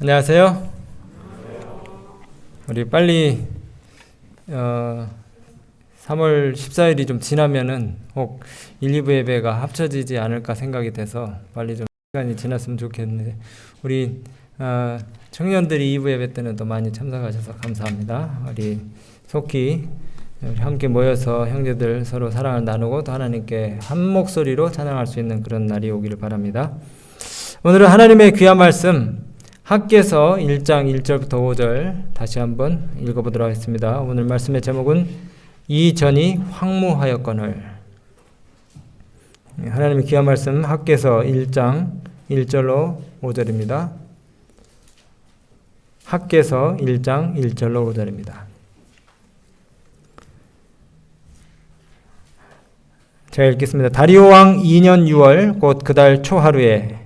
안녕하세요. 우리 빨리 3월 14일이 좀 지나면은 혹 1, 2부 예배가 합쳐지지 않을까 생각이 돼서 빨리 좀 시간이 지났으면 좋겠는데 우리 청년들이 2부 예배 때는 또 많이 참석하셔서 감사합니다. 우리 속히 우리 함께 모여서 형제들 서로 사랑을 나누고 또 하나님께 한 목소리로 찬양할 수 있는 그런 날이 오기를 바랍니다. 오늘은 하나님의 귀한 말씀 학개서 1장 1절부터 5절 다시 한번 읽어보도록 하겠습니다. 오늘 말씀의 제목은 이 전이 황무하였거늘. 하나님의 귀한 말씀 학개서 1장 1절로 5절입니다. 학개서 1장 1절로 5절입니다. 제가 읽겠습니다. 다리오 왕 2년 6월 곧 그달 초하루에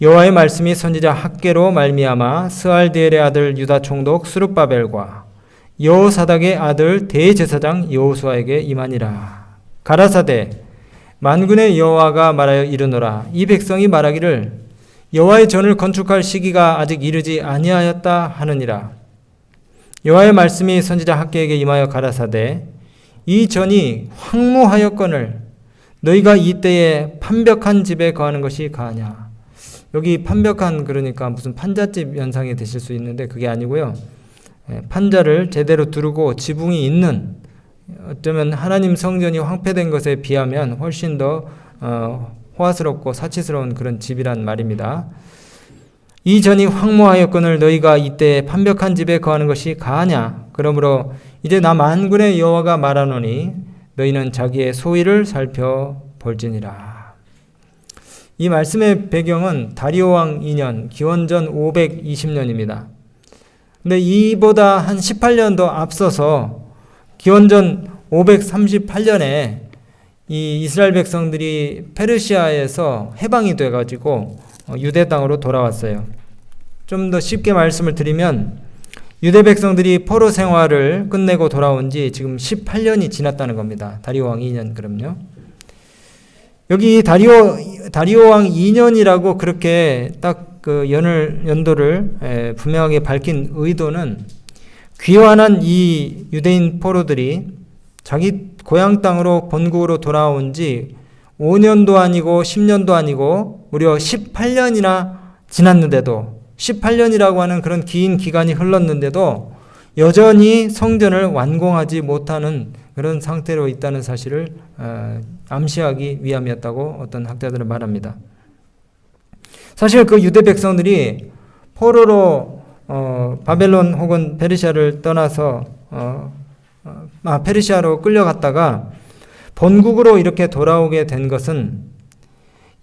여호와의 말씀이 선지자 학개로 말미암아 스알디엘의 아들 유다 총독 스룹바벨과 여호사닥의 아들 대제사장 여호수아에게 임하니라. 가라사대 만군의 여호와가 말하여 이르노라. 이 백성이 말하기를 여호와의 전을 건축할 시기가 아직 이르지 아니하였다 하느니라. 여호와의 말씀이 선지자 학개에게 임하여 가라사대 이 전이 황무하였거늘 너희가 이때에 판벽한 집에 거하는 것이 가하냐. 여기 판벽한 그러니까 무슨 판잣집 연상이 되실 수 있는데 그게 아니고요. 판자를 제대로 두르고 지붕이 있는, 어쩌면 하나님 성전이 황폐된 것에 비하면 훨씬 더 호화스럽고 사치스러운 그런 집이란 말입니다. 이 전이 황무하였거늘 너희가 이때 판벽한 집에 거하는 것이 가하냐. 그러므로 이제 나 만군의 여호와가 말하노니 너희는 자기의 소위를 살펴볼지니라. 이 말씀의 배경은 다리오 왕 2년, 기원전 520년입니다. 근데 이보다 한 18년 더 앞서서 기원전 538년에 이 이스라엘 백성들이 페르시아에서 해방이 돼가지고 유대 땅으로 돌아왔어요. 좀 더 쉽게 말씀을 드리면 유대 백성들이 포로 생활을 끝내고 돌아온 지 지금 18년이 지났다는 겁니다. 다리오 왕 2년 그럼요. 여기 다리오 왕 2년이라고 그렇게 딱 그 연도를 분명하게 밝힌 의도는 귀환한 이 유대인 포로들이 자기 고향 땅으로 본국으로 돌아온 지 5년도 아니고 10년도 아니고 무려 18년이나 지났는데도 18년이라고 하는 그런 긴 기간이 흘렀는데도 여전히 성전을 완공하지 못하는 그런 상태로 있다는 사실을 암시하기 위함이었다고 어떤 학자들은 말합니다. 사실 그 유대 백성들이 포로로 바벨론 혹은 페르시아를 떠나서 페르시아로 끌려갔다가 본국으로 이렇게 돌아오게 된 것은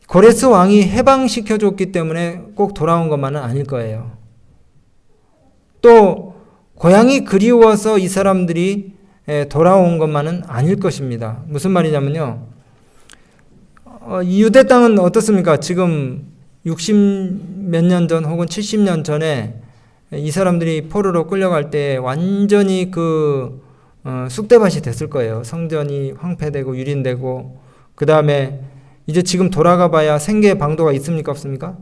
고레스 왕이 해방시켜줬기 때문에 꼭 돌아온 것만은 아닐 거예요. 또 고향이 그리워서 이 사람들이 돌아온 것만은 아닐 것입니다. 무슨 말이냐면요. 이 유대 땅은 어떻습니까? 지금 60몇 년 전 혹은 70년 전에 이 사람들이 포로로 끌려갈 때 완전히 쑥대밭이 됐을 거예요. 성전이 황폐되고 유린되고 그 다음에 이제 지금 돌아가 봐야 생계 방도가 있습니까? 없습니까?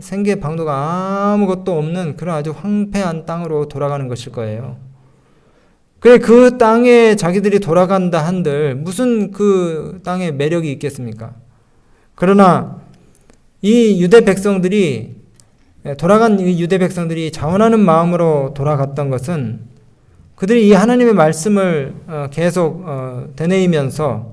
생계 방도가 아무것도 없는 그런 아주 황폐한 땅으로 돌아가는 것일 거예요. 그래 그 땅에 자기들이 돌아간다 한들 무슨 그 땅에 매력이 있겠습니까? 그러나 이 유대 백성들이 돌아간 이 유대 백성들이 자원하는 마음으로 돌아갔던 것은 그들이 이 하나님의 말씀을 계속 되뇌이면서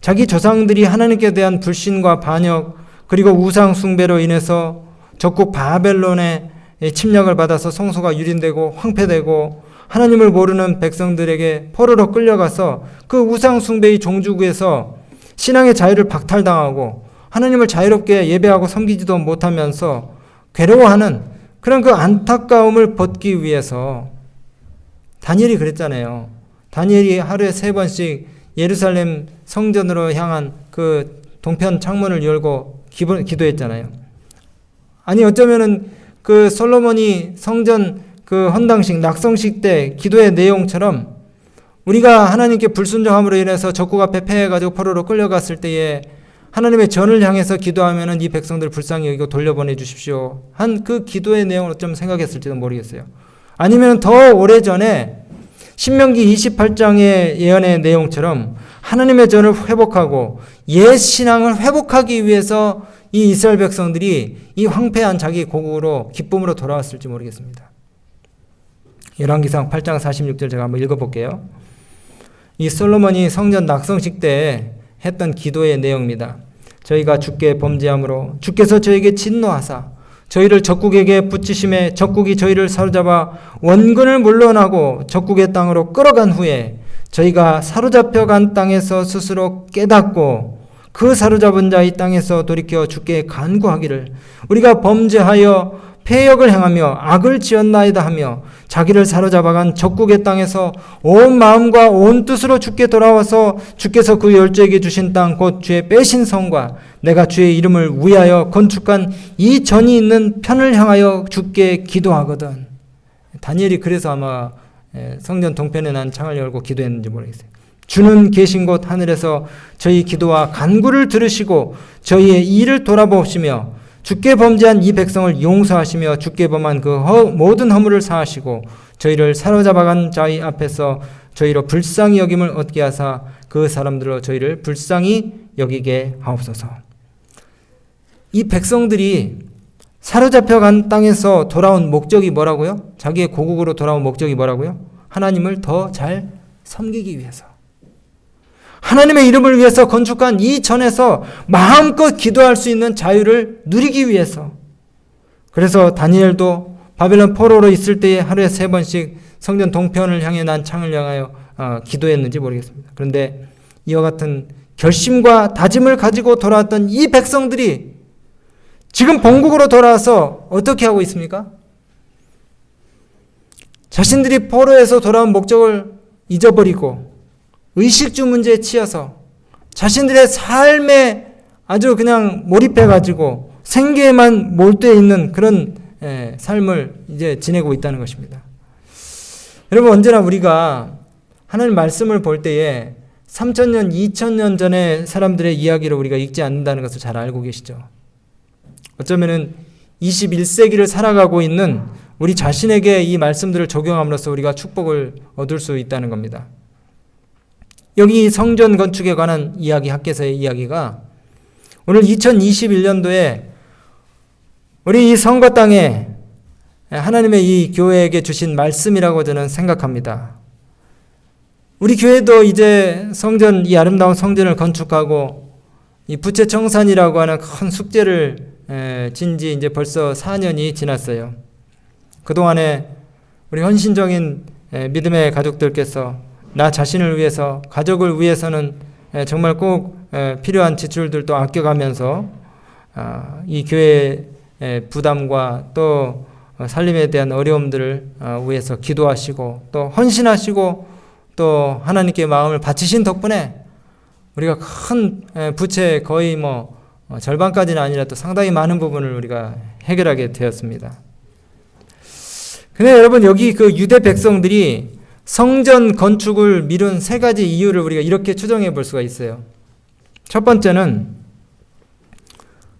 자기 조상들이 하나님께 대한 불신과 반역 그리고 우상 숭배로 인해서 적국 바벨론의 침략을 받아서 성소가 유린되고 황폐되고 하나님을 모르는 백성들에게 포로로 끌려가서 그 우상 숭배의 종주국에서 신앙의 자유를 박탈당하고 하나님을 자유롭게 예배하고 섬기지도 못하면서 괴로워하는 그런 그 안타까움을 벗기 위해서 다니엘이 그랬잖아요. 다니엘이 하루에 3번씩 예루살렘 성전으로 향한 그 동편 창문을 열고 기도했잖아요. 아니 어쩌면은 그 솔로몬이 성전 그 헌당식 낙성식 때 기도의 내용처럼 우리가 하나님께 불순종함으로 인해서 적국 앞에 패해가지고 포로로 끌려갔을 때에 하나님의 전을 향해서 기도하면은 이 백성들 불쌍히 여기고 돌려보내 주십시오 한 그 기도의 내용을 좀 생각했을지도 모르겠어요. 아니면 더 오래전에 신명기 28장의 예언의 내용처럼 하나님의 전을 회복하고 옛 신앙을 회복하기 위해서 이 이스라엘 백성들이 이 황폐한 자기 고국으로 기쁨으로 돌아왔을지 모르겠습니다. 열왕기상 8장 46절 제가 한번 읽어볼게요. 이 솔로몬이 성전 낙성식 때 했던 기도의 내용입니다. 저희가 주께 범죄함으로 주께서 저에게 진노하사 저희를 적국에게 붙이심에 적국이 저희를 사로잡아 원근을 물러나고 적국의 땅으로 끌어간 후에 저희가 사로잡혀간 땅에서 스스로 깨닫고 그 사로잡은 자의 땅에서 돌이켜 주께 간구하기를 우리가 범죄하여 패역을 행하며 악을 지었나이다 하며 자기를 사로잡아간 적국의 땅에서 온 마음과 온 뜻으로 주께 돌아와서 주께서 그 열조에게 주신 땅 곧 주의 빼신 성과 내가 주의 이름을 위하여 건축한 이 전이 있는 편을 향하여 주께 기도하거든. 다니엘이 그래서 아마 성전 동편에 난 창을 열고 기도했는지 모르겠어요. 주는 계신 곳 하늘에서 저희 기도와 간구를 들으시고 저희의 일을 돌아보시며 주께 범죄한 이 백성을 용서하시며 주께 범한 그 모든 허물을 사하시고 저희를 사로잡아간 자의 앞에서 저희로 불쌍히 여김을 얻게 하사 그 사람들로 저희를 불쌍히 여기게 하옵소서. 이 백성들이 사로잡혀간 땅에서 돌아온 목적이 뭐라고요? 자기의 고국으로 돌아온 목적이 뭐라고요? 하나님을 더 잘 섬기기 위해서. 하나님의 이름을 위해서 건축한 이 전에서 마음껏 기도할 수 있는 자유를 누리기 위해서. 그래서 다니엘도 바벨론 포로로 있을 때에 하루에 3번씩 성전 동편을 향해 난 창을 향하여 기도했는지 모르겠습니다. 그런데 이와 같은 결심과 다짐을 가지고 돌아왔던 이 백성들이 지금 본국으로 돌아와서 어떻게 하고 있습니까? 자신들이 포로에서 돌아온 목적을 잊어버리고 의식주 문제에 치여서 자신들의 삶에 아주 그냥 몰입해가지고 생계에만 몰두해 있는 그런 삶을 이제 지내고 있다는 것입니다. 여러분, 언제나 우리가 하나님 말씀을 볼 때에 3000년, 2000년 전의 사람들의 이야기를 우리가 읽지 않는다는 것을 잘 알고 계시죠? 어쩌면은 21세기를 살아가고 있는 우리 자신에게 이 말씀들을 적용함으로써 우리가 축복을 얻을 수 있다는 겁니다. 여기 성전 건축에 관한 이야기, 학개서의 이야기가 오늘 2021년도에 우리 이 선거 땅에 하나님의 이 교회에게 주신 말씀이라고 저는 생각합니다. 우리 교회도 이제 성전, 이 아름다운 성전을 건축하고 이 부채 청산이라고 하는 큰 숙제를 진지 이제 벌써 4년이 지났어요. 그동안에 우리 헌신적인 믿음의 가족들께서 나 자신을 위해서, 가족을 위해서는 정말 꼭 필요한 지출들도 아껴가면서 이 교회의 부담과 또 살림에 대한 어려움들을 위해서 기도하시고 또 헌신하시고 또 하나님께 마음을 바치신 덕분에 우리가 큰 부채 거의 절반까지는 아니라도 상당히 많은 부분을 우리가 해결하게 되었습니다. 근데 여러분, 여기 그 유대 백성들이 성전 건축을 미룬 3가지 이유를 우리가 이렇게 추정해 볼 수가 있어요. 첫 번째는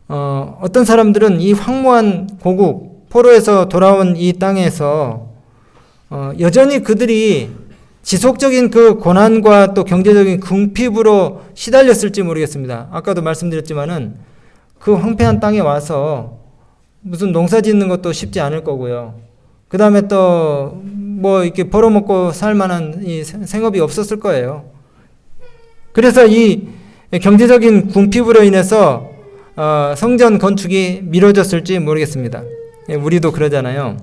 어떤 사람들은 이 황무한 고국, 포로에서 돌아온 이 땅에서 여전히 그들이 지속적인 그 고난과 또 경제적인 궁핍으로 시달렸을지 모르겠습니다. 아까도 말씀드렸지만은 그 황폐한 땅에 와서 무슨 농사 짓는 것도 쉽지 않을 거고요. 그 다음에 또 이렇게 벌어먹고 살 만한 이 생업이 없었을 거예요. 그래서 이 경제적인 궁핍으로 인해서 성전 건축이 미뤄졌을지 모르겠습니다. 우리도 그러잖아요.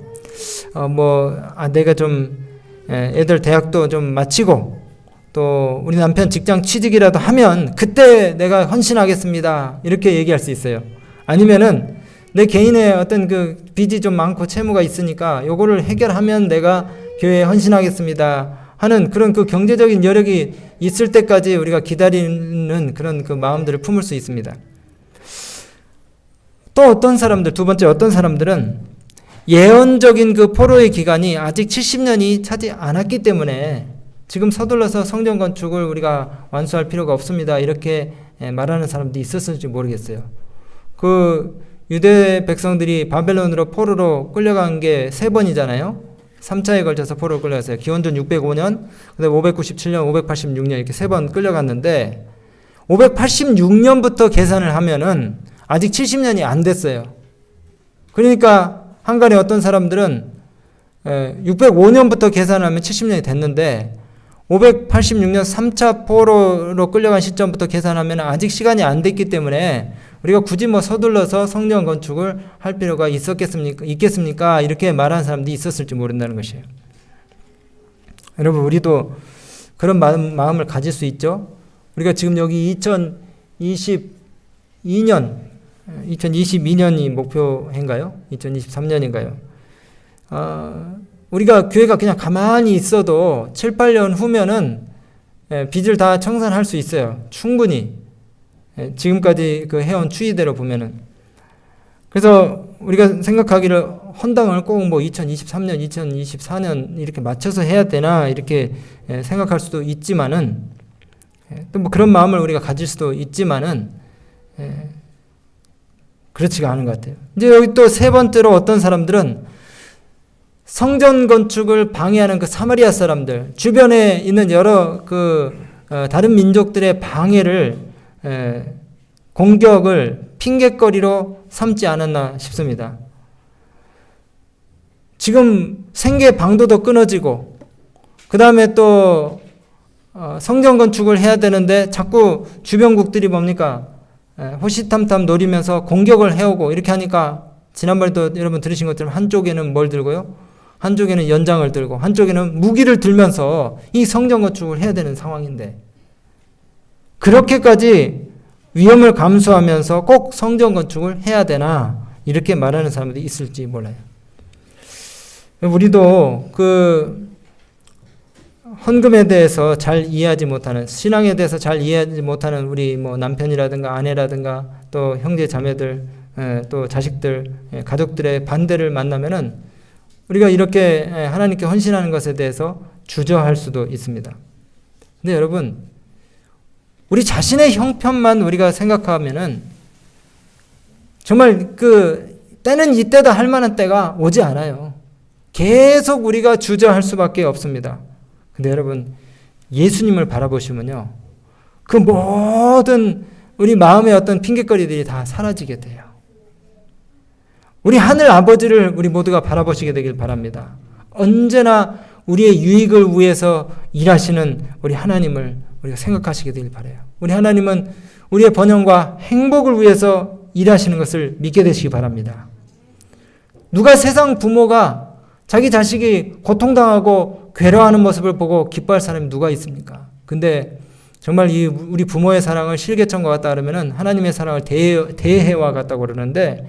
내가 좀 애들 대학도 좀 마치고 또 우리 남편 직장 취직이라도 하면 그때 내가 헌신하겠습니다. 이렇게 얘기할 수 있어요. 아니면은 내 개인의 어떤 그 빚이 좀 많고 채무가 있으니까 요거를 해결하면 내가 교회에 헌신하겠습니다 하는 그런 그 경제적인 여력이 있을 때까지 우리가 기다리는 그런 그 마음들을 품을 수 있습니다. 또 어떤 사람들, 두 번째 어떤 사람들은 예언적인 그 포로의 기간이 아직 70년이 차지 않았기 때문에 지금 서둘러서 성전 건축을 우리가 완수할 필요가 없습니다. 이렇게 말하는 사람도 있었을지 모르겠어요. 그 유대 백성들이 바벨론으로 포로로 끌려간 게 3번이잖아요. 3차에 걸쳐서 포로로 끌려갔어요. 기원전 605년, 그다음에 597년, 586년 이렇게 3번 끌려갔는데 586년부터 계산을 하면은 아직 70년이 안 됐어요. 그러니까 한간에 어떤 사람들은 605년부터 계산하면 70년이 됐는데 586년 3차 포로로 끌려간 시점부터 계산하면 아직 시간이 안 됐기 때문에 우리가 굳이 뭐 서둘러서 성전 건축을 할 필요가 있겠습니까? 이렇게 말하는 사람도 있었을지 모른다는 것이에요. 여러분, 우리도 그런 마음을 가질 수 있죠. 우리가 지금 여기 2022년이 목표인가요? 2023년인가요? 우리가 교회가 그냥 가만히 있어도 7, 8년 후면은 빚을 다 청산할 수 있어요. 충분히. 지금까지 그 해온 추이대로 보면은. 그래서 우리가 생각하기를 헌당을 꼭 뭐 2023년, 2024년 이렇게 맞춰서 해야 되나 이렇게 생각할 수도 있지만은 또 뭐 그런 마음을 우리가 가질 수도 있지만은 그렇지가 않은 것 같아요. 이제 여기 또 3번째로 어떤 사람들은 성전 건축을 방해하는 그 사마리아 사람들, 주변에 있는 여러 다른 민족들의 방해를 공격을 핑계거리로 삼지 않았나 싶습니다. 지금 생계 방도도 끊어지고 그 다음에 또 성전 건축을 해야 되는데 자꾸 주변국들이 뭡니까? 호시탐탐 노리면서 공격을 해오고 이렇게 하니까 지난번에도 여러분 들으신 것처럼 한쪽에는 뭘 들고요? 한쪽에는 연장을 들고 한쪽에는 무기를 들면서 이 성전 건축을 해야 되는 상황인데 그렇게까지 위험을 감수하면서 꼭 성전 건축을 해야 되나 이렇게 말하는 사람들이 있을지 몰라요. 우리도 그 헌금에 대해서 잘 이해하지 못하는, 신앙에 대해서 잘 이해하지 못하는 우리 뭐 남편이라든가 아내라든가 또 형제 자매들 또 자식들 가족들의 반대를 만나면은 우리가 이렇게 하나님께 헌신하는 것에 대해서 주저할 수도 있습니다. 근데 여러분, 우리 자신의 형편만 우리가 생각하면은 정말 그 때는 이때다 할 만한 때가 오지 않아요. 계속 우리가 주저할 수밖에 없습니다. 근데 여러분, 예수님을 바라보시면요, 그 모든 우리 마음의 어떤 핑계거리들이 다 사라지게 돼요. 우리 하늘 아버지를 우리 모두가 바라보시게 되길 바랍니다. 언제나 우리의 유익을 위해서 일하시는 우리 하나님을 우리가 생각하시게 되길 바라요. 우리 하나님은 우리의 번영과 행복을 위해서 일하시는 것을 믿게 되시기 바랍니다. 누가 세상 부모가 자기 자식이 고통당하고 괴로워하는 모습을 보고 기뻐할 사람이 누가 있습니까? 근데 정말 이 우리 부모의 사랑을 실개천과 같다 그러면은 하나님의 사랑을 대해와 같다고 그러는데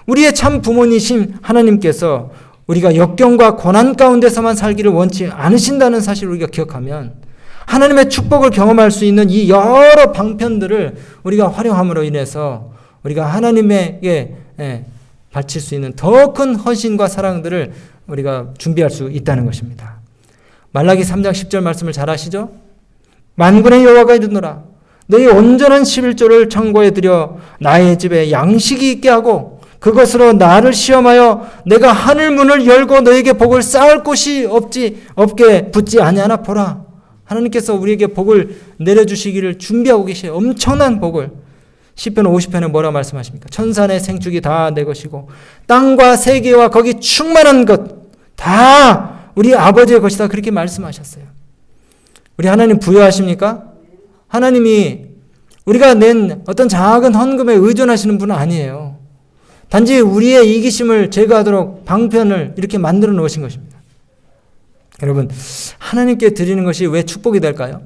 우리의 참 부모니신 하나님께서 우리가 역경과 고난 가운데서만 살기를 원치 않으신다는 사실을 우리가 기억하면 하나님의 축복을 경험할 수 있는 이 여러 방편들을 우리가 활용함으로 인해서 우리가 하나님에게 바칠 수 있는 더 큰 헌신과 사랑들을 우리가 준비할 수 있다는 것입니다. 말라기 3장 10절 말씀을 잘 아시죠? 만군의 여호와가 이르노라 너희 온전한 11조를 창고에 들여 나의 집에 양식이 있게 하고 그것으로 나를 시험하여 내가 하늘 문을 열고 너에게 복을 쌓을 곳이 없게 붙지 아니하나 보라. 하나님께서 우리에게 복을 내려주시기를 준비하고 계셔요. 엄청난 복을. 시편 50편에 뭐라 말씀하십니까? 천산의 생축이 다 내 것이고 땅과 세계와 거기 충만한 것 다 우리 아버지의 것이다. 그렇게 말씀하셨어요. 우리 하나님 부여하십니까? 하나님이 우리가 낸 어떤 작은 헌금에 의존하시는 분은 아니에요. 단지 우리의 이기심을 제거하도록 방편을 이렇게 만들어 놓으신 것입니다. 여러분, 하나님께 드리는 것이 왜 축복이 될까요?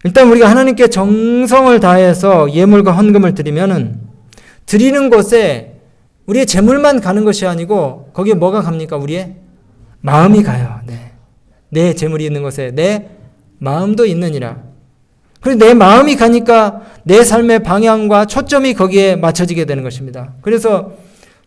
일단 우리가 하나님께 정성을 다해서 예물과 헌금을 드리면은 드리는 곳에 우리의 재물만 가는 것이 아니고 거기에 뭐가 갑니까? 우리의 마음이 가요. 네. 내 재물이 있는 곳에 내 마음도 있느니라. 그래서 내 마음이 가니까 내 삶의 방향과 초점이 거기에 맞춰지게 되는 것입니다. 그래서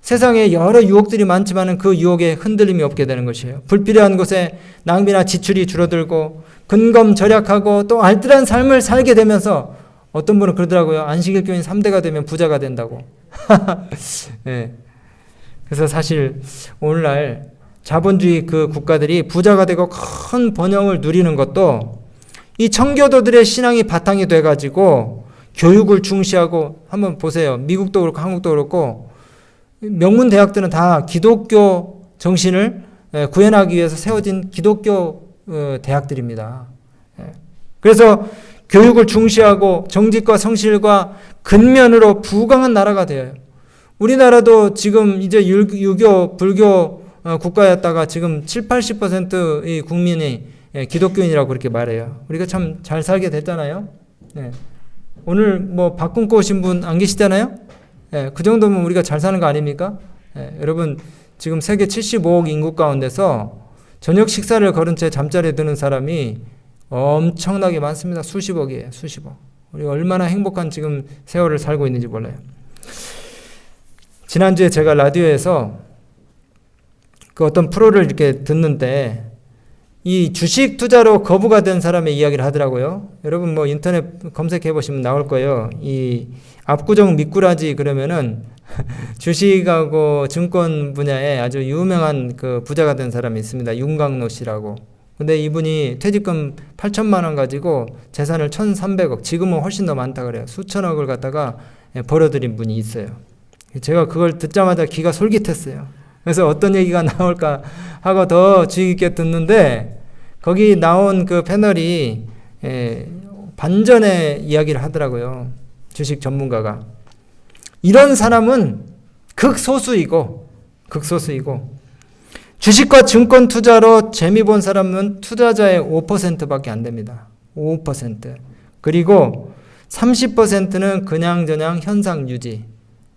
세상에 여러 유혹들이 많지만 그 유혹에 흔들림이 없게 되는 것이에요. 불필요한 곳에 낭비나 지출이 줄어들고 근검절약하고 또 알뜰한 삶을 살게 되면서 어떤 분은 그러더라고요. 안식일교인 3대가 되면 부자가 된다고. 네. 그래서 사실 오늘날 자본주의 그 국가들이 부자가 되고 큰 번영을 누리는 것도 이 청교도들의 신앙이 바탕이 돼가지고 교육을 중시하고, 한번 보세요. 미국도 그렇고 한국도 그렇고 명문 대학들은 다 기독교 정신을 구현하기 위해서 세워진 기독교 대학들입니다. 그래서 교육을 중시하고 정직과 성실과 근면으로 부강한 나라가 되어요. 우리나라도 지금 이제 유교, 불교 국가였다가 지금 7, 80%의 국민이 기독교인이라고 그렇게 말해요. 우리가 참 잘 살게 됐잖아요. 네. 오늘 뭐 밥 굶고 오신 분 안 계시잖아요. 네. 그 정도면 우리가 잘 사는 거 아닙니까? 네. 여러분, 지금 세계 75억 인구 가운데서 저녁 식사를 거른 채 잠자리에 드는 사람이 엄청나게 많습니다. 수십억이에요. 수십억. 우리가 얼마나 행복한 지금 세월을 살고 있는지 몰라요. 지난주에 제가 라디오에서 그 어떤 프로를 이렇게 듣는데 이 주식 투자로 거부가 된 사람의 이야기를 하더라고요. 여러분 뭐 인터넷 검색해 보시면 나올 거예요. 이 압구정 미꾸라지 그러면은 주식하고 증권 분야에 아주 유명한 그 부자가 된 사람이 있습니다. 윤광로 씨라고. 근데 이분이 퇴직금 8천만 원 가지고 재산을 1,300억, 지금은 훨씬 더 많다 그래요. 수천억을 갖다가 벌어들인 분이 있어요. 제가 그걸 듣자마자 귀가 솔깃했어요. 그래서 어떤 얘기가 나올까 하고 더 주의 깊게 듣는데, 거기 나온 그 패널이 반전의 이야기를 하더라고요. 주식 전문가가. 이런 사람은 극소수이고 주식과 증권 투자로 재미 본 사람은 투자자의 5%밖에 안 됩니다. 5%. 그리고 30%는 그냥저냥 현상 유지.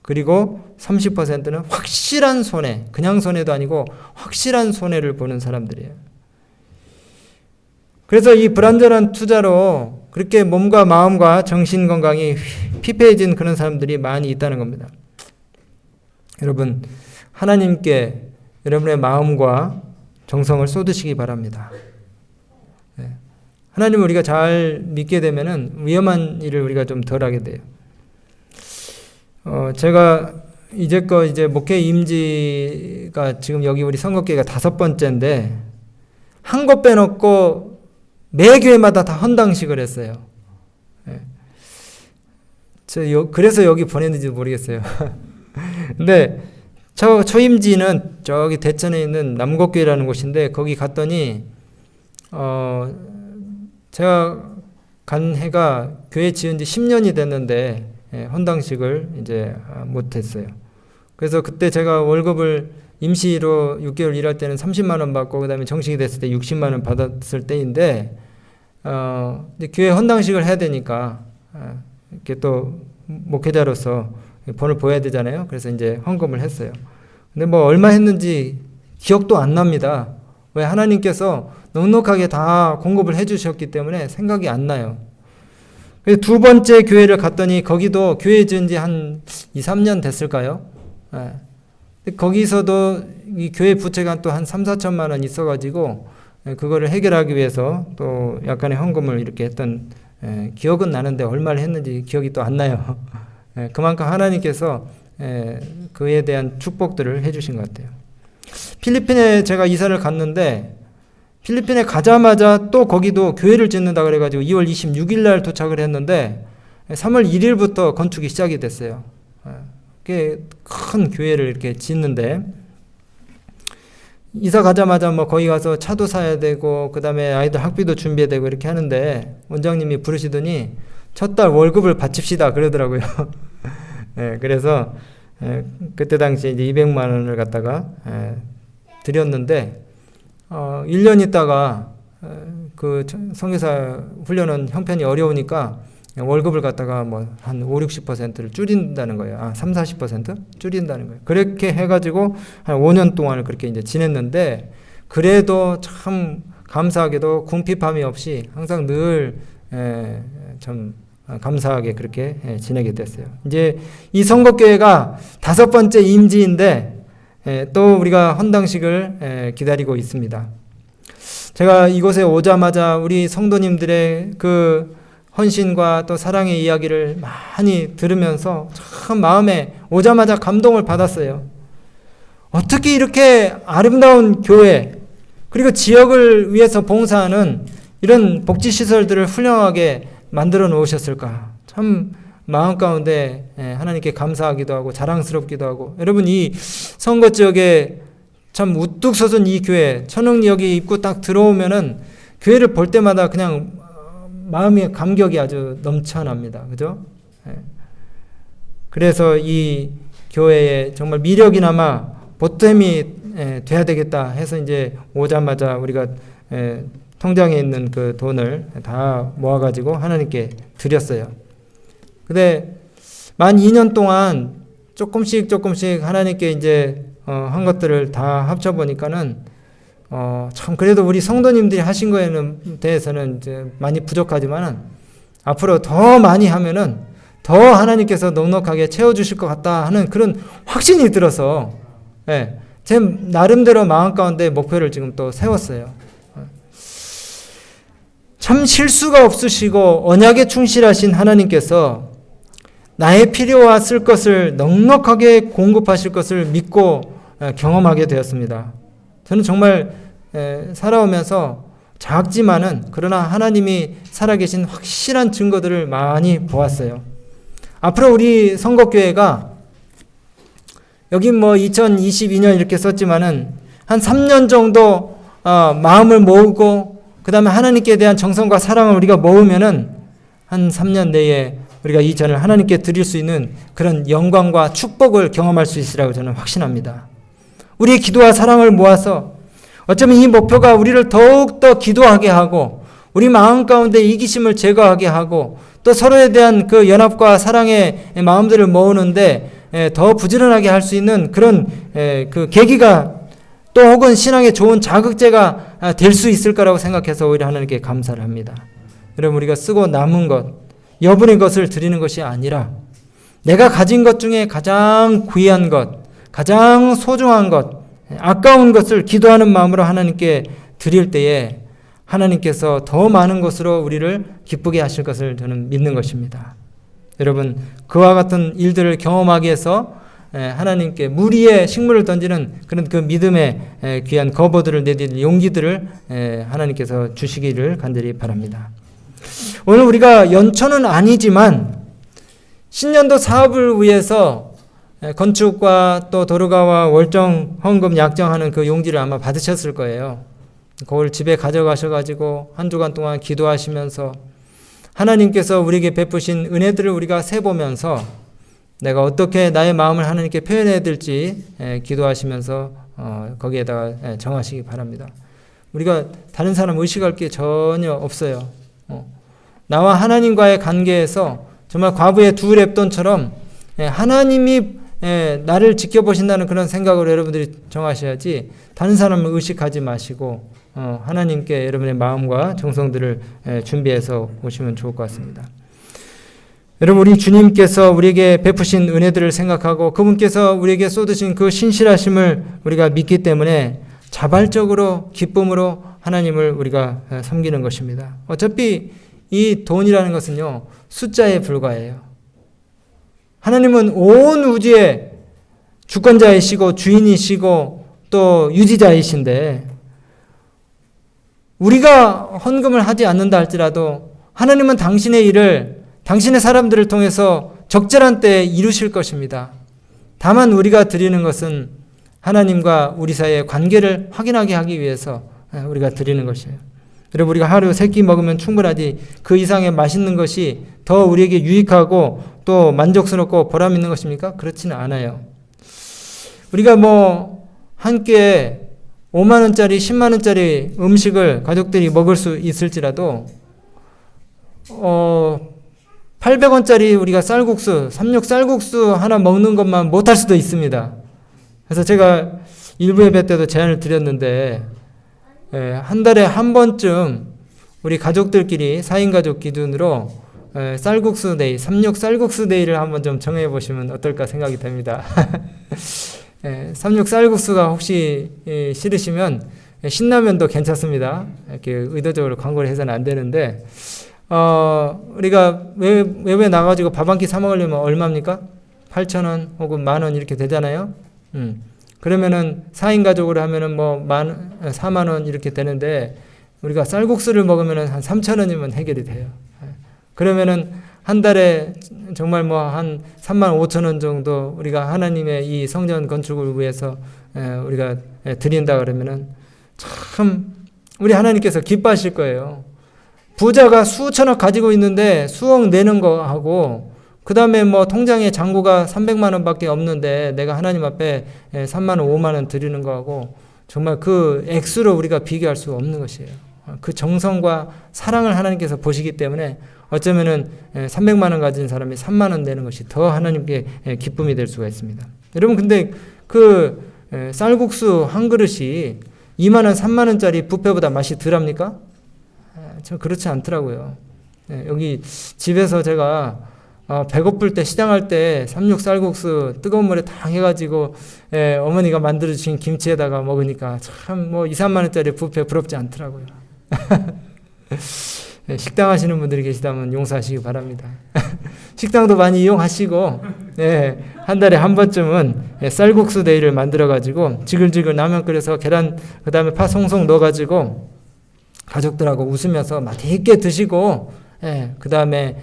그리고 30%는 확실한 손해, 그냥 손해도 아니고 확실한 손해를 보는 사람들이에요. 그래서 이 불안전한 투자로 그렇게 몸과 마음과 정신 건강이 피폐해진 그런 사람들이 많이 있다는 겁니다. 여러분, 하나님께 여러분의 마음과 정성을 쏟으시기 바랍니다. 하나님을 우리가 잘 믿게 되면은 위험한 일을 우리가 좀 덜 하게 돼요. 제가 이제껏 이제 목회 임지가 지금 여기 우리 선거교회가 5번째인데 한 곳 빼놓고 매 교회마다 다 헌당식을 했어요. 그래서 여기 보냈는지 모르겠어요. 근데 초임지는 저기 대천에 있는 남곡교회라는 곳인데 거기 갔더니 제가 간 해가 교회 지은 지 10년이 됐는데 헌당식을 이제 못했어요. 그래서 그때 제가 월급을 임시로 6개월 일할 때는 30만 원 받고 그다음에 정식이 됐을 때 60만 원 받았을 때인데 이제 교회 헌당식을 해야 되니까 이렇게 또 목회자로서 본을 보여야 되잖아요. 그래서 이제 헌금을 했어요. 근데 뭐 얼마 했는지 기억도 안 납니다. 왜? 하나님께서 넉넉하게 다 공급을 해주셨기 때문에 생각이 안 나요. 두 번째 교회를 갔더니 거기도 교회 지은 지 한 2, 3년 됐을까요? 거기서도 이 교회 부채가 또 한 3, 4천만 원 있어가지고 그거를 해결하기 위해서 또 약간의 헌금을 이렇게 했던 기억은 나는데 얼마를 했는지 기억이 또 안 나요. 그만큼 하나님께서 그에 대한 축복들을 해주신 것 같아요. 필리핀에 제가 이사를 갔는데 필리핀에 가자마자 또 거기도 교회를 짓는다 그래가지고 2월 26일 날 도착을 했는데 3월 1일부터 건축이 시작이 됐어요. 꽤 큰 교회를 이렇게 짓는데 이사 가자마자 뭐 거기 가서 차도 사야 되고 그 다음에 아이들 학비도 준비해야 되고 이렇게 하는데 원장님이 부르시더니 첫 달 월급을 바칩시다 그러더라고요. 그래서 그때 당시 이제 200만 원을 갖다가 드렸는데 1년 있다가 그 선교사 훈련은 형편이 어려우니까 월급을 갖다가 뭐 한 5, 60%를 줄인다는 거예요. 3, 40% 줄인다는 거예요. 그렇게 해가지고 한 5년 동안을 그렇게 이제 지냈는데 그래도 참 감사하게도 궁핍함이 없이 항상 늘 참 감사하게 그렇게 지내게 됐어요. 이제 이 선거교회가 5번째 임지인데 또 우리가 헌당식을 기다리고 있습니다. 제가 이곳에 오자마자 우리 성도님들의 그 헌신과 또 사랑의 이야기를 많이 들으면서 참 마음에 오자마자 감동을 받았어요. 어떻게 이렇게 아름다운 교회, 그리고 지역을 위해서 봉사하는 이런 복지시설들을 훌륭하게 만들어 놓으셨을까? 참 마음 가운데 하나님께 감사하기도 하고 자랑스럽기도 하고, 여러분 이 선거 지역에 참 우뚝 솟은 이 교회, 천흥역이 입구 딱 들어오면은 교회를 볼 때마다 그냥 마음의 감격이 아주 넘쳐납니다. 그죠? 그래서 이 교회에 정말 미력이나마 보탬이 돼야 되겠다 해서 이제 오자마자 우리가 통장에 있는 그 돈을 다 모아가지고 하나님께 드렸어요. 근데 만 2년 동안 조금씩 하나님께 이제 한 것들을 다 합쳐보니까는 참 그래도 우리 성도님들이 하신 거에는 대해서는 이제 많이 부족하지만은 앞으로 더 많이 하면은 더 하나님께서 넉넉하게 채워주실 것 같다 하는 그런 확신이 들어서 제 나름대로 마음 가운데 목표를 지금 또 세웠어요. 참 실수가 없으시고 언약에 충실하신 하나님께서 나의 필요와 쓸 것을 넉넉하게 공급하실 것을 믿고 경험하게 되었습니다. 저는 정말 살아오면서 작지만은 그러나 하나님이 살아계신 확실한 증거들을 많이 보았어요. 앞으로 우리 선곡교회가 여기 뭐 2022년 이렇게 썼지만은 한 3년 정도 마음을 모으고 그 다음에 하나님께 대한 정성과 사랑을 우리가 모으면은 한 3년 내에 우리가 이 전을 하나님께 드릴 수 있는 그런 영광과 축복을 경험할 수 있으라고 저는 확신합니다. 우리의 기도와 사랑을 모아서 어쩌면 이 목표가 우리를 더욱더 기도하게 하고 우리 마음 가운데 이기심을 제거하게 하고 또 서로에 대한 그 연합과 사랑의 마음들을 모으는데 더 부지런하게 할 수 있는 그런 그 계기가 또 혹은 신앙의 좋은 자극제가 될 수 있을 거라고 생각해서 오히려 하나님께 감사를 합니다. 여러분 우리가 쓰고 남은 것, 여분의 것을 드리는 것이 아니라 내가 가진 것 중에 가장 귀한 것, 가장 소중한 것, 아까운 것을 기도하는 마음으로 하나님께 드릴 때에 하나님께서 더 많은 것으로 우리를 기쁘게 하실 것을 저는 믿는 것입니다. 여러분 그와 같은 일들을 경험하기 위해서 하나님께 물 위에 식물을 던지는 그런 그 믿음의 귀한 거보들을 내딛는 용기들을 하나님께서 주시기를 간절히 바랍니다. 오늘 우리가 연초는 아니지만 신년도 사업을 위해서 건축과 또 도로가와 월정, 헌금, 약정하는 그 용지를 아마 받으셨을 거예요. 그걸 집에 가져가셔가지고 한 주간 동안 기도하시면서 하나님께서 우리에게 베푸신 은혜들을 우리가 세보면서 내가 어떻게 나의 마음을 하나님께 표현해야 될지 기도하시면서 거기에다가 정하시기 바랍니다. 우리가 다른 사람 의식할 게 전혀 없어요. 나와 하나님과의 관계에서 정말 과부의 두 랩돈처럼 하나님이 나를 지켜보신다는 그런 생각으로 여러분들이 정하셔야지 다른 사람을 의식하지 마시고 하나님께 여러분의 마음과 정성들을 준비해서 오시면 좋을 것 같습니다. 여러분 우리 주님께서 우리에게 베푸신 은혜들을 생각하고 그분께서 우리에게 쏟으신 그 신실하심을 우리가 믿기 때문에 자발적으로 기쁨으로 하나님을 우리가 섬기는 것입니다. 어차피 이 돈이라는 것은요 숫자에 불과해요. 하나님은 온 우주의 주권자이시고 주인이시고 또 유지자이신데 우리가 헌금을 하지 않는다 할지라도 하나님은 당신의 일을 당신의 사람들을 통해서 적절한 때에 이루실 것입니다. 다만 우리가 드리는 것은 하나님과 우리 사이의 관계를 확인하게 하기 위해서 우리가 드리는 것이에요. 여러분 우리가 하루 3끼 먹으면 충분하지 그 이상의 맛있는 것이 더 우리에게 유익하고 또 만족스럽고 보람 있는 것입니까? 그렇지는 않아요. 우리가 뭐 한 끼에 5만 원짜리 10만 원짜리 음식을 가족들이 먹을 수 있을지라도 800원짜리 우리가 쌀국수, 삼육 쌀국수 하나 먹는 것만 못할 수도 있습니다. 그래서 제가 일부 예배 때도 제안을 드렸는데 한 달에 한 번쯤 우리 가족들끼리 4인 가족 기준으로 쌀국수 데이, 삼육 쌀국수 데이를 한번 좀 정해 보시면 어떨까 생각이 됩니다. 삼육 쌀국수가 혹시 싫으시면 신라면도 괜찮습니다. 이렇게 의도적으로 광고를 해서는 안 되는데 우리가 외부에 나가가지고 밥 한 끼 사 먹으려면 얼마입니까? 8,000원 혹은 10,000원 이렇게 되잖아요. 그러면은 4인 가족으로 하면은 뭐 4만 원 이렇게 되는데, 우리가 쌀국수를 먹으면은 한 3,000원이면 해결이 돼요. 그러면은 한 달에 정말 뭐 한 35,000원 정도 우리가 하나님의 이 성전 건축을 위해서 우리가 드린다 그러면은 참 우리 하나님께서 기뻐하실 거예요. 부자가 수천억 가지고 있는데 수억 내는 거하고, 그 다음에 뭐 통장에 잔고가 300만 원밖에 없는데 내가 하나님 앞에 3만 원, 5만 원 드리는 거하고 정말 그 액수로 우리가 비교할 수 없는 것이에요. 그 정성과 사랑을 하나님께서 보시기 때문에 어쩌면은 300만 원 가진 사람이 3만 원 내는 것이 더 하나님께 기쁨이 될 수가 있습니다. 여러분, 근데 그 쌀국수 한 그릇이 2만 원, 3만 원짜리 뷔페보다 맛이 덜합니까? 저 그렇지 않더라고요. 여기 집에서 제가 배고플 때 시장할 때 삼육 쌀국수 뜨거운 물에 탁 해가지고 어머니가 만들어주신 김치에다가 먹으니까 참 뭐 2, 3만 원짜리 뷔페 부럽지 않더라고요. 식당 하시는 분들이 계시다면 용서하시기 바랍니다. 식당도 많이 이용하시고 한 달에 한 번쯤은 쌀국수 데이를 만들어가지고 지글지글 라면 끓여서 계란 그 다음에 파 송송 넣어가지고 가족들하고 웃으면서 맛있게 드시고 그 다음에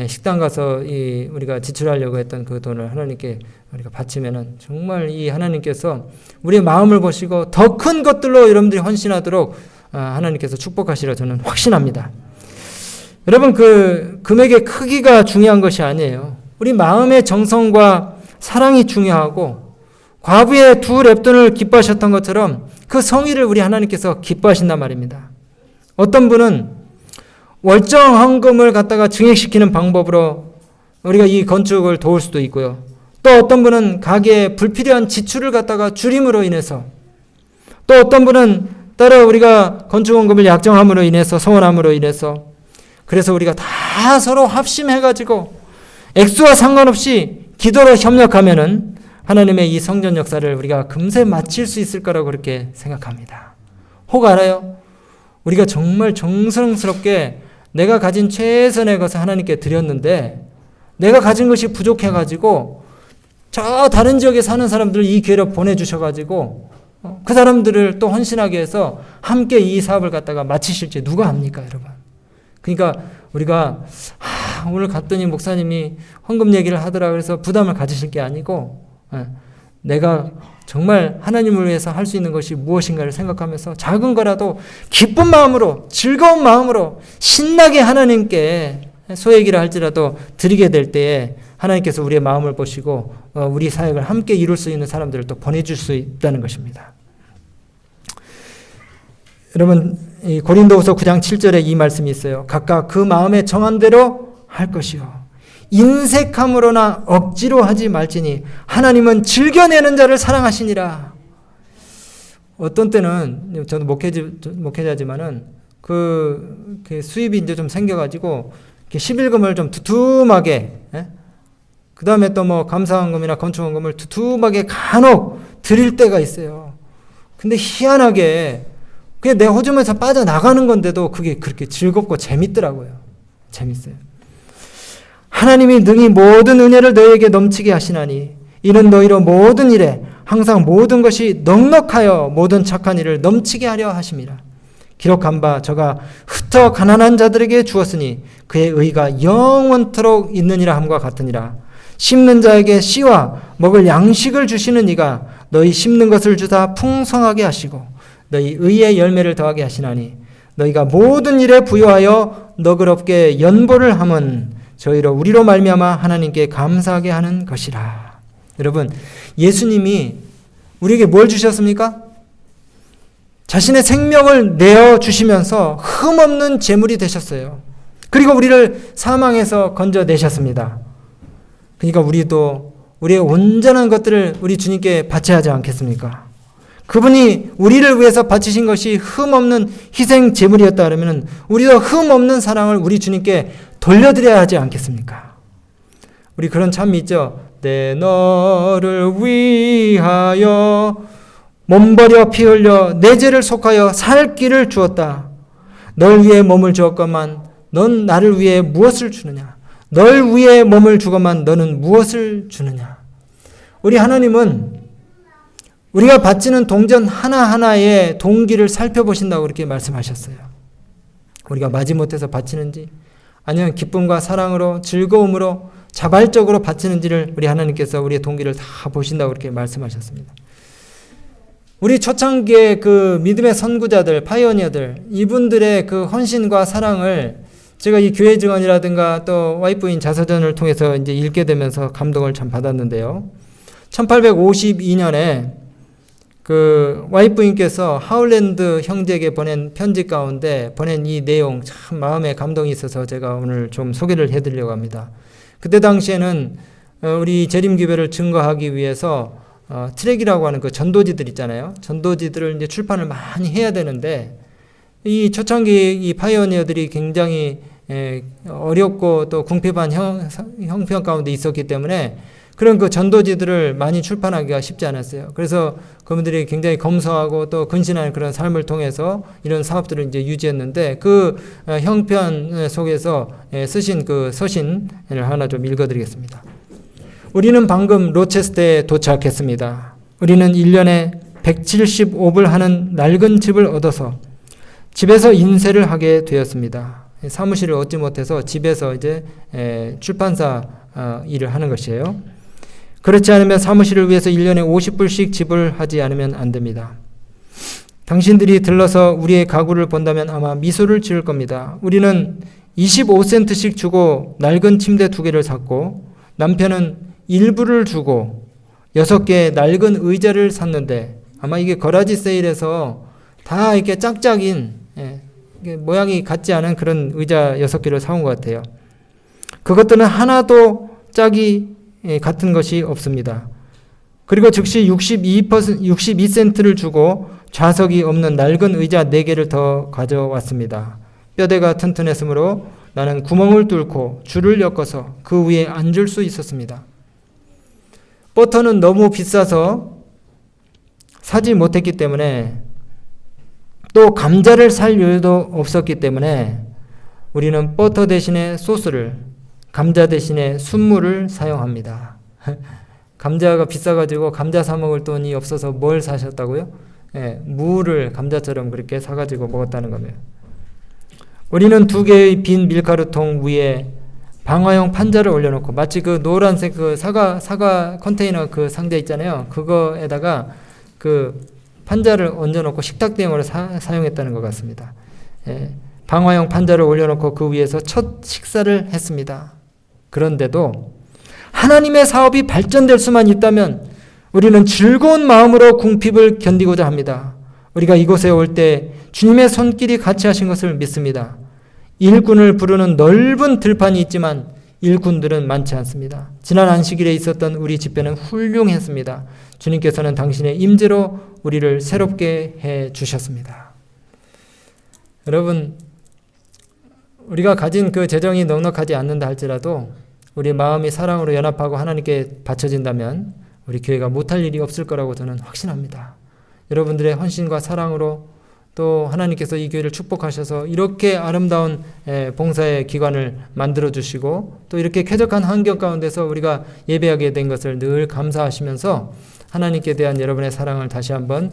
식당 가서 우리가 지출하려고 했던 그 돈을 하나님께 우리가 바치면은 정말 이 하나님께서 우리의 마음을 보시고 더 큰 것들로 여러분들이 헌신하도록 하나님께서 축복하시라 저는 확신합니다. 여러분, 그 금액의 크기가 중요한 것이 아니에요. 우리 마음의 정성과 사랑이 중요하고, 과부의 2렙돈을 기뻐하셨던 것처럼 그 성의를 우리 하나님께서 기뻐하신단 말입니다. 어떤 분은 월정 헌금을 갖다가 증액시키는 방법으로 우리가 이 건축을 도울 수도 있고요. 또 어떤 분은 가게에 불필요한 지출을 갖다가 줄임으로 인해서, 또 어떤 분은 따로 우리가 건축원금을 약정함으로 인해서, 소원함으로 인해서, 그래서 우리가 다 서로 합심해가지고 액수와 상관없이 기도로 협력하면은 하나님의 이 성전 역사를 우리가 금세 마칠 수 있을 거라고 그렇게 생각합니다. 혹 알아요? 우리가 정말 정성스럽게 내가 가진 최선의 것을 하나님께 드렸는데 내가 가진 것이 부족해가지고 저 다른 지역에 사는 사람들 이 기회를 보내주셔가지고 그 사람들을 또 헌신하게 해서 함께 이 사업을 갖다가 마치실지 누가 압니까, 여러분? 그러니까 우리가 오늘 갔더니 목사님이 헌금 얘기를 하더라 그래서 부담을 가지실 게 아니고 내가 정말 하나님을 위해서 할 수 있는 것이 무엇인가를 생각하면서 작은 거라도 기쁜 마음으로, 즐거운 마음으로 신나게 하나님께 소액이라 할지라도 드리게 될 때에 하나님께서 우리의 마음을 보시고 우리 사역을 함께 이룰 수 있는 사람들을 또 보내줄 수 있다는 것입니다. 여러분, 이 고린도후서 9장 7절에 이 말씀이 있어요. 각각 그 마음에 정한 대로 할 것이요 인색함으로나 억지로 하지 말지니 하나님은 즐겨내는 자를 사랑하시니라. 어떤 때는 저도 목회자지만은 그 수입이 이제 좀 생겨가지고 11금을 좀 두툼하게, 그 다음에 또 뭐 감사원금이나 건축원금을 두툼하게 간혹 드릴 때가 있어요. 근데 희한하게 그게 내 호주머니에서 빠져나가는 건데도 그게 그렇게 즐겁고 재밌더라고요. 재밌어요. 하나님이 능히 모든 은혜를 너희에게 넘치게 하시나니 이는 너희로 모든 일에 항상 모든 것이 넉넉하여 모든 착한 일을 넘치게 하려 하심이라. 기록한 바 저가 흩어 가난한 자들에게 주었으니 그의 의가 영원토록 있느니라 함과 같으니라. 심는 자에게 씨와 먹을 양식을 주시는 이가 너희 심는 것을 주사 풍성하게 하시고 너희 의의 열매를 더하게 하시나니 너희가 모든 일에 부여하여 너그럽게 연보를 함은 저희로 우리로 말미암아 하나님께 감사하게 하는 것이라. 여러분, 예수님이 우리에게 뭘 주셨습니까? 자신의 생명을 내어주시면서 흠없는 제물이 되셨어요. 그리고 우리를 사망에서 건져내셨습니다. 그러니까 우리도 우리의 온전한 것들을 우리 주님께 바쳐야 하지 않겠습니까? 그분이 우리를 위해서 바치신 것이 흠없는 희생 제물이었다 그러면 우리도 흠없는 사랑을 우리 주님께 돌려드려야 하지 않겠습니까? 우리 그런 참이 있죠. 내 너를 위하여 몸버려 피 흘려 내 죄를 속하여 살 길을 주었다. 널 위해 몸을 주었건만 넌 나를 위해 무엇을 주느냐? 널 위해 몸을 주고만 너는 무엇을 주느냐? 우리 하나님은 우리가 바치는 동전 하나하나의 동기를 살펴보신다고 그렇게 말씀하셨어요. 우리가 마지못해서 바치는지 아니면 기쁨과 사랑으로 즐거움으로 자발적으로 바치는지를 우리 하나님께서 우리의 동기를 다 보신다고 그렇게 말씀하셨습니다. 우리 초창기의 그 믿음의 선구자들, 파이오니어들, 이분들의 그 헌신과 사랑을 제가 이 교회 증언이라든가 또 와이프인 자서전을 통해서 이제 읽게 되면서 감동을 참 받았는데요. 1852년에 그 와이프인께서 하울랜드 형제에게 보낸 편지 가운데 보낸 이 내용 참 마음에 감동이 있어서 제가 오늘 좀 소개를 해드리려고 합니다. 그때 당시에는 우리 재림교회를 증거하기 위해서 트랙이라고 하는 그 전도지들 있잖아요. 전도지들을 이제 출판을 많이 해야 되는데 이 초창기 이 파이오니어들이 굉장히 어렵고 또 궁핍한 형편 가운데 있었기 때문에 그런 그 전도지들을 많이 출판하기가 쉽지 않았어요. 그래서 그분들이 굉장히 검소하고 또 근신하는 그런 삶을 통해서 이런 사업들을 이제 유지했는데 그 형편 속에서 쓰신 그 서신을 하나 좀 읽어드리겠습니다. 우리는 방금 로체스터에 도착했습니다. 우리는 1년에 175불 하는 낡은 집을 얻어서 집에서 인쇄를 하게 되었습니다. 사무실을 얻지 못해서 집에서 이제 출판사 일을 하는 것이에요. 그렇지 않으면 사무실을 위해서 1년에 50불씩 지불하지 않으면 안 됩니다. 당신들이 들러서 우리의 가구를 본다면 아마 미소를 지을 겁니다. 우리는 25센트씩 주고 낡은 침대 2개를 샀고 남편은 1불을 주고 6개의 낡은 의자를 샀는데 아마 이게 거라지 세일에서 다 이렇게 짝짝인 모양이 같지 않은 그런 의자 6개를 사온 것 같아요. 그것들은 하나도 짝이 같은 것이 없습니다. 그리고 즉시 62센트를 주고 좌석이 없는 낡은 의자 4개를 더 가져왔습니다. 뼈대가 튼튼했으므로 나는 구멍을 뚫고 줄을 엮어서 그 위에 앉을 수 있었습니다. 버터는 너무 비싸서 사지 못했기 때문에 또 감자를 살 여유도 없었기 때문에 우리는 버터 대신에 소스를 감자 대신에 순무를 사용합니다. 감자가 비싸가지고 감자 사 먹을 돈이 없어서 뭘 사셨다고요? 무를 감자처럼 그렇게 사가지고 먹었다는 겁니다. 우리는 2개의 빈 밀가루통 위에 방화용 판자를 올려놓고 마치 그 노란색 그 사과 컨테이너 그 상자 있잖아요. 그거에다가 그 판자를 얹어놓고 식탁 대용으로 사용했다는 것 같습니다. 방화용 판자를 올려놓고 그 위에서 첫 식사를 했습니다. 그런데도 하나님의 사업이 발전될 수만 있다면 우리는 즐거운 마음으로 궁핍을 견디고자 합니다. 우리가 이곳에 올 때 주님의 손길이 같이 하신 것을 믿습니다. 일꾼을 부르는 넓은 들판이 있지만 일꾼들은 많지 않습니다. 지난 안식일에 있었던 우리 집회는 훌륭했습니다. 주님께서는 당신의 임재로 우리를 새롭게 해 주셨습니다. 여러분, 우리가 가진 그 재정이 넉넉하지 않는다 할지라도 우리 마음이 사랑으로 연합하고 하나님께 바쳐진다면 우리 교회가 못할 일이 없을 거라고 저는 확신합니다. 여러분들의 헌신과 사랑으로 또 하나님께서 이 교회를 축복하셔서 이렇게 아름다운 봉사의 기관을 만들어 주시고 또 이렇게 쾌적한 환경 가운데서 우리가 예배하게 된 것을 늘 감사하시면서 하나님께 대한 여러분의 사랑을 다시 한번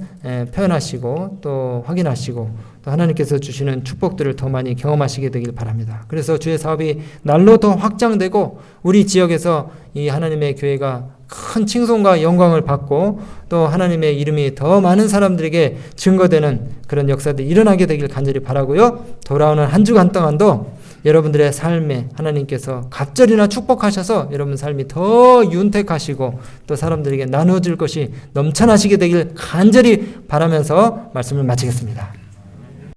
표현하시고 또 확인하시고 또 하나님께서 주시는 축복들을 더 많이 경험하시게 되길 바랍니다. 그래서 주의 사업이 날로 더 확장되고 우리 지역에서 이 하나님의 교회가 큰 칭송과 영광을 받고 또 하나님의 이름이 더 많은 사람들에게 증거되는 그런 역사들이 일어나게 되길 간절히 바라고요. 돌아오는 한 주간 동안도 여러분들의 삶에 하나님께서 갑절이나 축복하셔서 여러분 삶이 더 윤택하시고 또 사람들에게 나눠줄 것이 넘쳐나시게 되길 간절히 바라면서 말씀을 마치겠습니다.